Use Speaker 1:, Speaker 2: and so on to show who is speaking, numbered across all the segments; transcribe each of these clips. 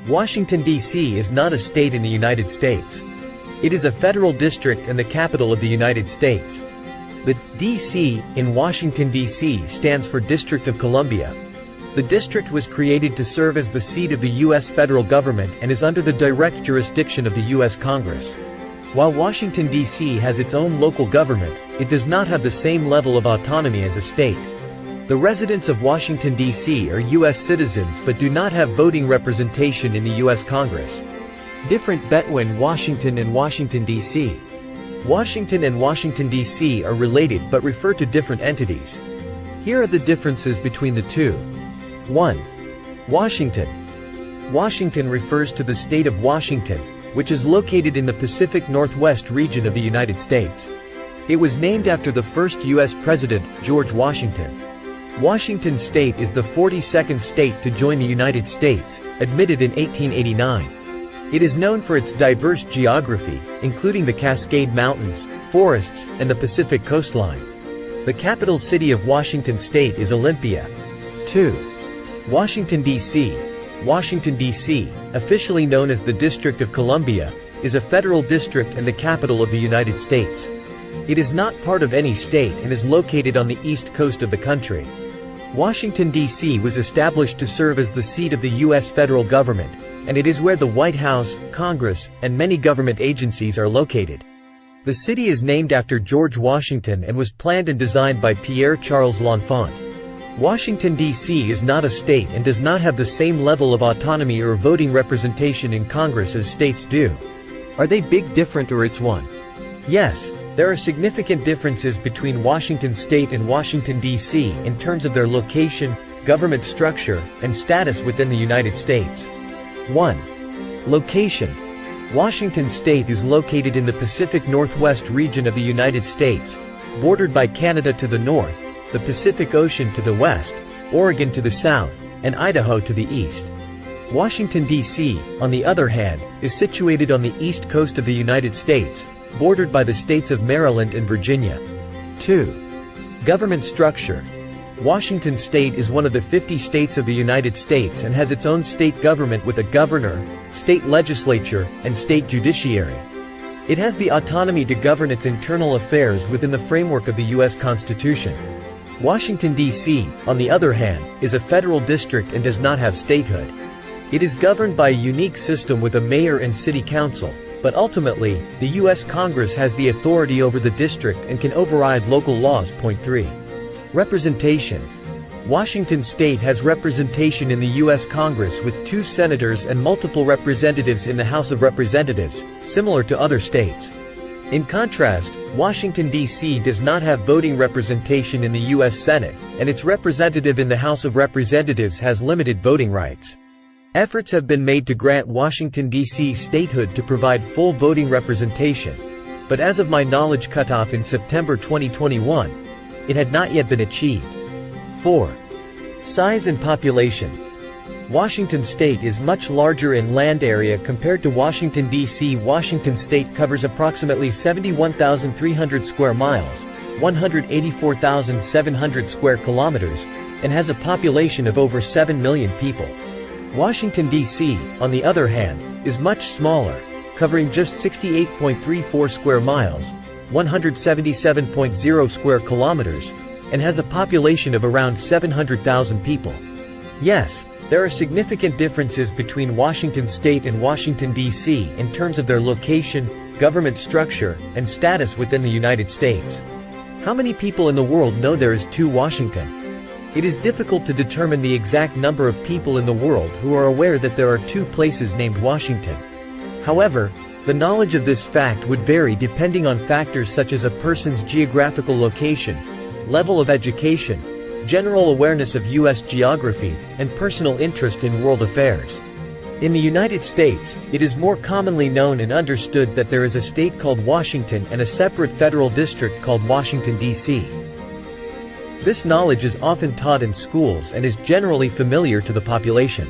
Speaker 1: Washington, D.C. is not a state in the United States. It is a federal district and the capital of the United States. The D.C. in Washington, D.C. stands for District of Columbia. The district was created to serve as the seat of the U.S. federal government and is under the direct jurisdiction of the U.S. Congress. While Washington, D.C. has its own local government, it does not have the same level of autonomy as a state. The residents of Washington, D.C. are U.S. citizens but do not have voting representation in the U.S. Congress. Different between Washington and Washington, D.C. Washington and Washington, D.C. are related but refer to different entities. Here are the differences between the two. 1. Washington. Washington refers to the state of Washington, which is located in the Pacific Northwest region of the United States. It was named after the first U.S. President, George Washington. Washington State is the 42nd state to join the United States, admitted in 1889. It is known for its diverse geography, including the Cascade Mountains, forests, and the Pacific coastline. The capital city of Washington State is Olympia. 2. Washington, D.C. Washington, D.C., officially known as the District of Columbia, is a federal district and the capital of the United States. It is not part of any state and is located on the east coast of the country. Washington, D.C. was established to serve as the seat of the U.S. federal government, and it is where the White House, Congress, and many government agencies are located. The city is named after George Washington and was planned and designed by Pierre Charles L'Enfant. Washington, D.C. is not a state and does not have the same level of autonomy or voting representation in Congress as states do. Are they big different or it's one? Yes. There are significant differences between Washington State and Washington, D.C. in terms of their location, government structure, and status within the United States. 1. Location. Washington State is located in the Pacific Northwest region of the United States, bordered by Canada to the north, the Pacific Ocean to the west, Oregon to the south, and Idaho to the east. Washington, D.C., on the other hand, is situated on the east coast of the United States, bordered by the states of Maryland and Virginia. 2. Government structure. Washington State is one of the 50 states of the United States and has its own state government with a governor, state legislature, and state judiciary. It has the autonomy to govern its internal affairs within the framework of the U.S. Constitution. Washington, D.C., on the other hand, is a federal district and does not have statehood. It is governed by a unique system with a mayor and city council, but ultimately, the U.S. Congress has the authority over the district and can override local laws. Point 3. Representation. Washington State has representation in the U.S. Congress with 2 senators and multiple representatives in the House of Representatives, similar to other states. In contrast, Washington, D.C. does not have voting representation in the U.S. Senate, and its representative in the House of Representatives has limited voting rights. Efforts have been made to grant Washington, D.C. statehood to provide full voting representation, but as of my knowledge cutoff in September 2021, it had not yet been achieved. 4. Size and population. Washington State is much larger in land area compared to Washington, D.C. Washington State covers approximately 71,300 square miles, 184,700 square kilometers, and has a population of over 7 million people. Washington, D.C., on the other hand, is much smaller, covering just 68.34 square miles, 177.0 square kilometers, and has a population of around 700,000 people. Yes, there are significant differences between Washington State and Washington, D.C. in terms of their location, government structure, and status within the United States. How many people in the world know there is 2 Washington? It is difficult to determine the exact number of people in the world who are aware that there are 2 places named Washington. However, the knowledge of this fact would vary depending on factors such as a person's geographical location, level of education, general awareness of U.S. geography, and personal interest in world affairs. In the United States, it is more commonly known and understood that there is a state called Washington and a separate federal district called Washington, D.C. This knowledge is often taught in schools and is generally familiar to the population.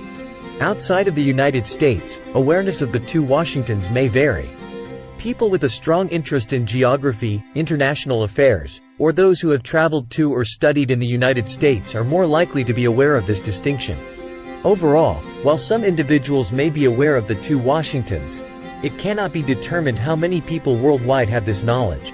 Speaker 1: Outside of the United States, awareness of the 2 Washingtons may vary. People with a strong interest in geography, international affairs, or those who have traveled to or studied in the United States are more likely to be aware of this distinction. Overall, While some individuals may be aware of the two Washingtons, it cannot be determined how many people worldwide have this knowledge.